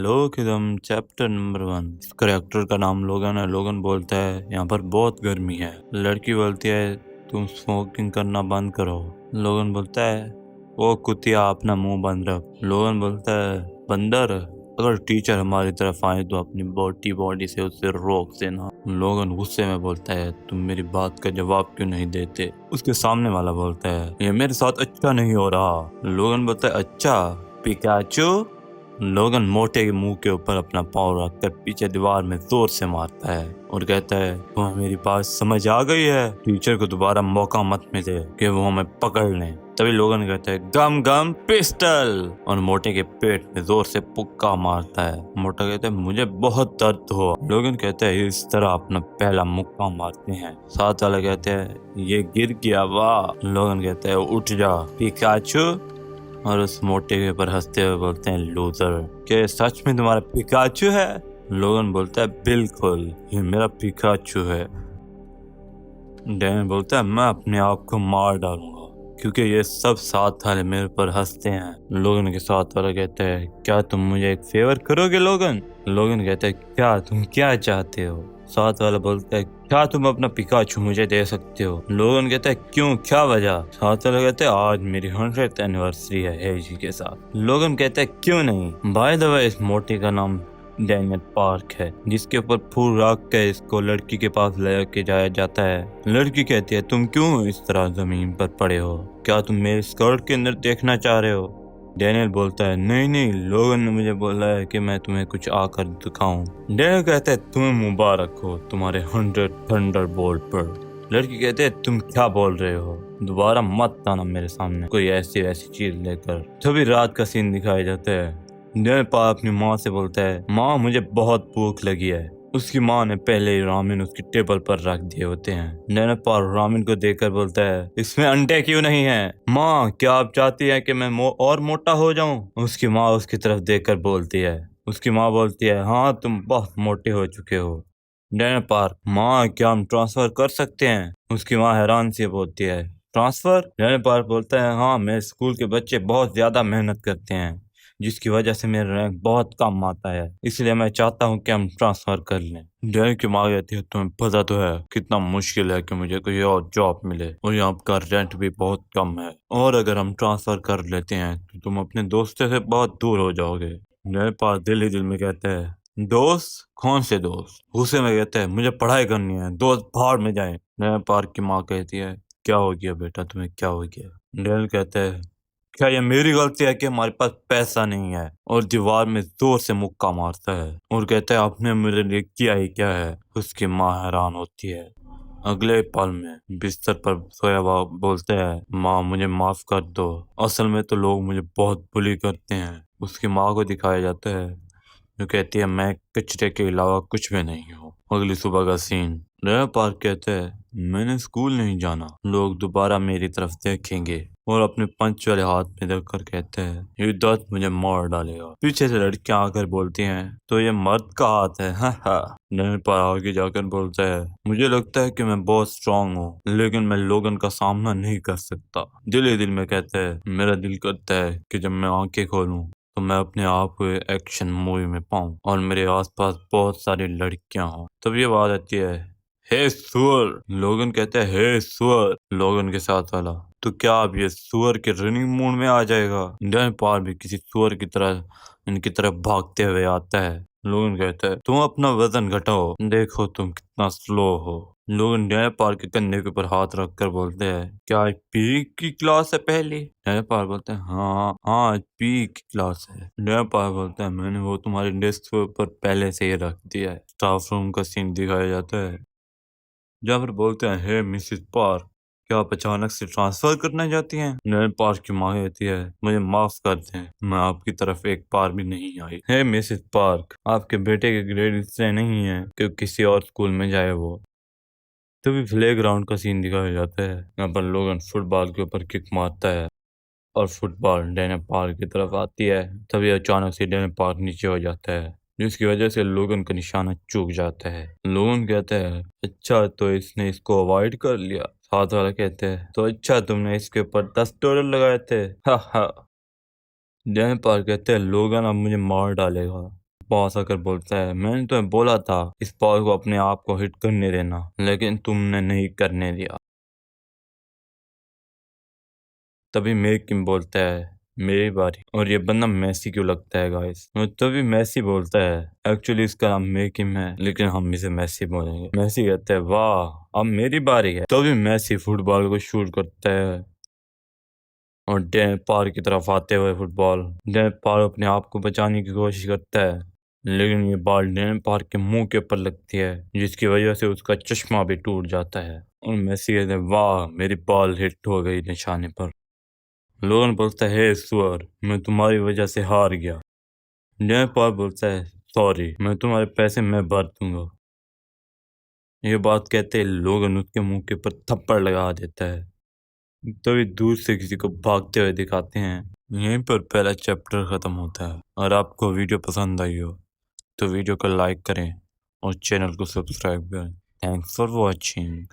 लोकिदम chapter number 1। इस character का नाम लोगन है। लोगन बोलता है यहाँ पर बहुत गर्मी है। लड़की बोलती है तुम स्मोकिंग करना बंद करो। लोगन बोलता है वो कुतिया अपना मुंह बंद रख। लोगन बोलता है बंदर अगर टीचर हमारी तरफ आए तो अपनी बॉडी से उसे रोक देना। लोगन गुस्से में बोलता है तुम मेरी बात का जवाब क्यों नहीं देते। उसके सामने वाला बोलता है ये मेरे साथ अच्छा नहीं हो रहा। लोगन बोलता है अच्छा पिकाचू। लोगन मोटे के मुंह के ऊपर अपना पाँव रखकर पीछे दीवार में जोर से मारता है और कहता है तुम्हें मेरी बात समझ आ गई है। टीचर को दोबारा मौका मत मिले कि वो हमें पकड़ लें। तभी लोगन कहता है गम गम पिस्टल और मोटे के पेट में जोर से पुक्का मारता है। मोटा कहता है मुझे बहुत दर्द हुआ। लोगन कहता है इस तरह अपना पहला मुक्का मारते हैं। साथ वाला कहते हैं ये गिर गया वाह। लोगन कहता है उठ जा पिकाचू और उस मोटे के ऊपर हंसते हुए बोलते हैं लूजर क्या सच में तुम्हारा पिकाचू है। लोगन बोलता है बिल्कुल ये मेरा पिकाचू है। डैन बोलता है मैं अपने आप को मार डालूंगा क्योंकि ये सब साथ वाले मेरे पर हंसते हैं। लोगन के साथ वाला कहता है क्या तुम मुझे एक फेवर करोगे। लोगन कहता है क्या तुम क्या चाहते हो। साथ वाला बोलता है क्या तुम अपना पिकाचू मुझे दे सकते हो। लोगन कहता है क्यों क्या वजह। साथ वाला कहता है आज मेरी 100th एनिवर्सरी है हेजी के साथ। लोगन कहता है क्यों नहीं। बाय द वे इस मोटे का नाम डैनियल पार्क है जिसके ऊपर फूल रख के इसको लड़की के पास ले के जाया जाता है। लड़की कहती है तुम क्यों इस तरह जमीन पर पड़े हो क्या तुम मेरे स्कर्ट के अंदर देखना चाह रहे हो। डैनियल बोलता है नहीं लोगन ने मुझे बोला है कि मैं तुम्हें कुछ आकर दिखाऊं। डैनियल कहता है तुम्हें मुबारक हो तुम्हारे 100 थंडर बोल्ट पर। लड़की कहते है तुम क्या बोल रहे हो दोबारा मत आना मेरे सामने कोई ऐसी वैसी चीज लेकर। तभी रात का सीन दिखाया जाता है। डैनियल पार अपनी माँ से बोलता है माँ मुझे बहुत भूख लगी है। उसकी माँ ने पहले ही रामेन उसकी टेबल पर रख दिए होते हैं। डैनियल पार रामेन को देखकर बोलता है इसमें अंडे क्यों नहीं है। माँ क्या आप चाहती है कि मैं और मोटा हो जाऊं। उसकी माँ उसकी तरफ देखकर बोलती है। उसकी माँ बोलती है हाँ तुम बहुत मोटे हो चुके हो। डैनियल पार्क माँ क्या हम ट्रांसफर कर सकते हैं। उसकी माँ हैरान से बोलती है ट्रांसफर। डैनियल पार्क बोलता है हाँ मेरे स्कूल के बच्चे बहुत ज्यादा मेहनत करते हैं जिसकी वजह से मेरा रैंक बहुत कम आता है इसलिए मैं चाहता हूँ कि हम ट्रांसफर कर लें। डैनियल की माँ कहती है तुम्हें पता तो है कितना मुश्किल है कि मुझे कोई और जॉब मिले और यहाँ का रेंट भी बहुत कम है और अगर हम ट्रांसफर कर लेते हैं तो तुम अपने दोस्तों से बहुत दूर हो जाओगे। डैनियल पार्क दिल ही दिल में कहते हैं दोस्त कौन से दोस्त। गुस्से में कहते हैं मुझे पढ़ाई करनी है दोस्त बाहर में जाए। डैनियल पार्क की माँ कहती है क्या हो गया बेटा तुम्हें क्या हो गया। डैनियल कहते हैं क्या ये मेरी गलती है कि हमारे पास पैसा नहीं है और दीवार में जोर से मुक्का मारता है और कहता है आपने मेरे लिए किया ही क्या है। उसकी माँ हैरान होती है। अगले पल में बिस्तर पर सोया हुआ बोलते हैं माँ मुझे माफ कर दो असल में तो लोग मुझे बहुत बुली करते हैं। उसकी माँ को दिखाया जाता है जो कहती है मैं कचरे के अलावा कुछ भी नहीं हूँ। अगली सुबह का सीन रेया पार्क कहते हैं मैंने स्कूल नहीं जाना लोग दोबारा मेरी तरफ देखेंगे और अपने पंच वाले हाथ में रखकर कहते हैं ये दर्द मुझे मार डालेगा। पीछे से लड़कियां आकर बोलती हैं तो ये मर्द का हाथ है। हाँ डैनियल पर आगे जाकर बोलता है मुझे लगता है कि मैं बहुत स्ट्रांग हूँ लेकिन मैं लोगन का सामना नहीं कर सकता। दिल ही दिल में कहते हैं मेरा दिल करता है कि जब मैं आंखें खोलूं तो मैं अपने आप को एक्शन मूवी में पाऊं और मेरे आसपास बहुत सारी लड़कियां हों। तब ये बात आती है हे सुअर। लोगन कहते हैं हे सुअर। लोगन के साथ वाला तो क्या अब ये सुअर के रनिंग मूड में आ जाएगा। डैनियल पार भी किसी सुअर की तरह इनकी तरफ भागते हुए आता है। लोगन कहता है तुम अपना वजन घटाओ देखो तुम कितना स्लो हो। लोगन डैनियल पार के कंधे के ऊपर हाथ रखकर बोलते हैं क्या आज पी की क्लास है पहली। डैनियल पार बोलते हैं हाँ आज पी की क्लास है। डैनियल पार बोलते हैं मैंने वो तुम्हारे डेस्क के ऊपर पहले से ही रख दिया है। स्टाफ रूम का सीन दिखाया जाता है जहाँ पर बोलते हैं हे मिसिस पार्क क्या आप अचानक से ट्रांसफर करना चाहती हैं। डैनियल पार्क की माँ कहती है मुझे माफ कर दें मैं आपकी तरफ एक बार भी नहीं आई। हे मिसिस पार्क आपके बेटे के ग्रेड इसलिए नहीं है कि किसी और स्कूल में जाए वो। तभी प्ले ग्राउंड का सीन दिखाया जाता है यहाँ पर लोगन फुटबॉल के ऊपर किक मारता है और फुटबॉल डैनियल पार्क की तरफ आती है। तभी अचानक से डैनियल पार्क नीचे हो जाता है जिसकी वजह से लोगन का निशाना चूक जाता है। लोगन कहते हैं अच्छा तो इसने इसको अवॉइड कर लिया। साथ वाला कहते हैं तो अच्छा तुमने इसके ऊपर $10 लगाए थे। हा हा। डैनियल पार्क कहते हैं लोगन अब मुझे मार डालेगा। बॉस आकर बोलता है मैंने तुम्हें बोला था इस बॉल को अपने आप को हिट करने देना, लेकिन तुमने नहीं करने दिया। तभी मेकिम बोलता है मेरी बारी। और ये बंदा मैसी क्यों लगता है गाइस? और तभी मैसी बोलता है एक्चुअली इसका नाम मेकिम है, लेकिन हम इसे मैसी बोलेंगे। मैसी कहता है वाह अब मेरी बारी है। तभी मैसी फुटबॉल को शूट करता है और डैन पार की तरफ आते हुए फुटबॉल, डैन पार अपने आप को बचाने की कोशिश करता है, लेकिन ये बॉल डैन पार के मुंह के ऊपर लगती है, जिसकी वजह से उसका चश्मा भी टूट जाता है। और मेसी कहते हैं वाह मेरी बॉल हिट हो गई निशाने पर। लोगन बोलता है हे सुअर मैं तुम्हारी वजह से हार गया। डैन पार बोलता है सॉरी मैं तुम्हारे पैसे मैं भर दूंगा। ये बात कहते ही लोगन उसके मुंह के ऊपर थप्पड़ लगा देता है। तभी दूर से किसी को भागते हुए दिखाते हैं। यहीं पर पहला चैप्टर खत्म होता है। और आपको वीडियो पसंद आई हो तो वीडियो को लाइक करें और चैनल को सब्सक्राइब करें। Thanks for watching.